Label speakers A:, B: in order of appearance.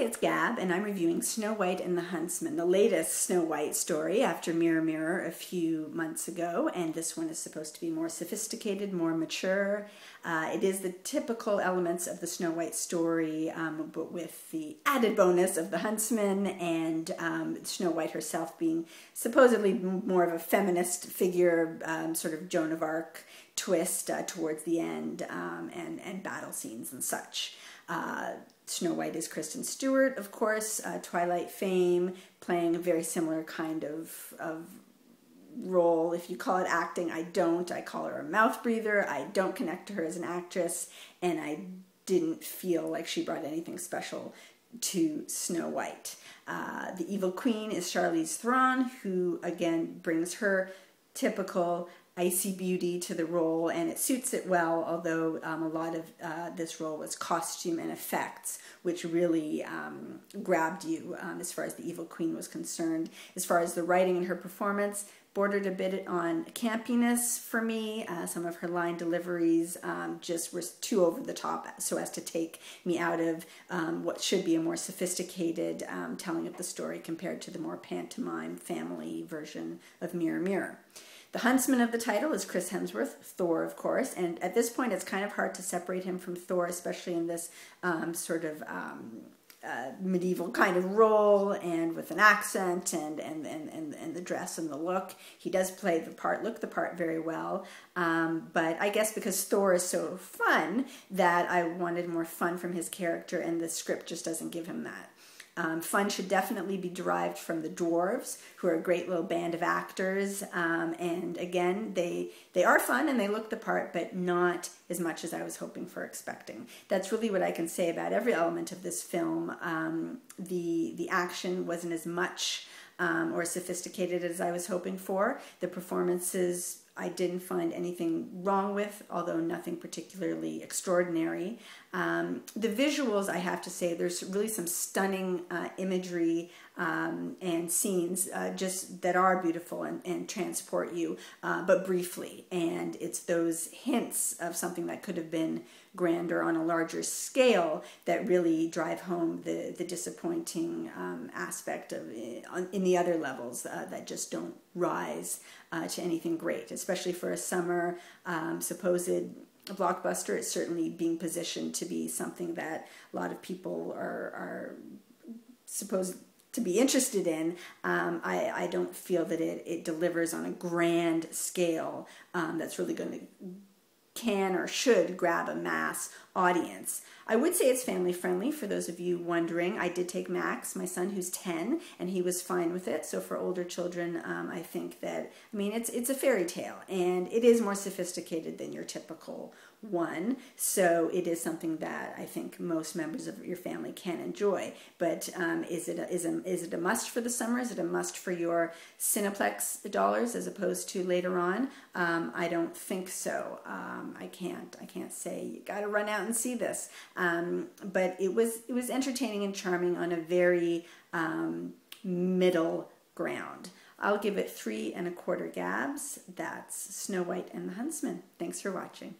A: it's Gab, and I'm reviewing Snow White and the Huntsman, the latest Snow White story after Mirror Mirror a few months ago, and this one is supposed to be more sophisticated, more mature. It is the typical elements of the Snow White story, but with the added bonus of the Huntsman and Snow White herself being supposedly more of a feminist figure, sort of Joan of Arc twist towards the end, and battle scenes and such. Snow White is Kristen Stewart, of course, Twilight fame, playing a very similar kind of role. If you call it acting, I don't. I call her a mouth breather. I don't connect to her as an actress, and I didn't feel like she brought anything special to Snow White. The evil queen is Charlize Theron, who again brings her typical icy beauty to the role, and it suits it well, although a lot of this role was costume and effects, which really grabbed you as far as the evil queen was concerned. As far as the writing and her performance, bordered a bit on campiness for me. Some of her line deliveries just were too over the top so as to take me out of what should be a more sophisticated telling of the story compared to the more pantomime family version of Mirror Mirror. The huntsman of the title is Chris Hemsworth, Thor, of course, and at this point it's kind of hard to separate him from Thor, especially in this sort of medieval kind of role and with an accent and the dress and the look. He does play the part, look the part very well, but I guess because Thor is so fun that I wanted more fun from his character, and the script just doesn't give him that. Fun should definitely be derived from the dwarves, who are a great little band of actors, and again, they are fun and they look the part, but not as much as I was hoping for, expecting. That's really what I can say about every element of this film. The action wasn't as much or sophisticated as I was hoping for. The performances I didn't find anything wrong with, although nothing particularly extraordinary. The visuals, I have to say, there's really some stunning imagery and scenes just that are beautiful and transport you, but briefly. And it's those hints of something that could have been grander on a larger scale that really drive home the disappointing aspect of in the other levels that just don't rise to anything great, especially for a summer supposed blockbuster. It's certainly being positioned to be something that a lot of people are supposed to be interested in. I don't feel that it delivers on a grand scale that's really going to can or should grab a mass audience. I would say it's family friendly for those of you wondering. I did take Max, my son, who's 10, and he was fine with it. So for older children, I think that, I mean, it's a fairy tale, and it is more sophisticated than your typical one. So it is something that I think most members of your family can enjoy. But is it a must for the summer? Is it a must for your Cineplex dollars as opposed to later on? I don't think so. I can't say you got to run out and see this. But it was entertaining and charming on a very middle ground. I'll give it 3 1/4 Gabs. That's Snow White and the Huntsman. Thanks for watching.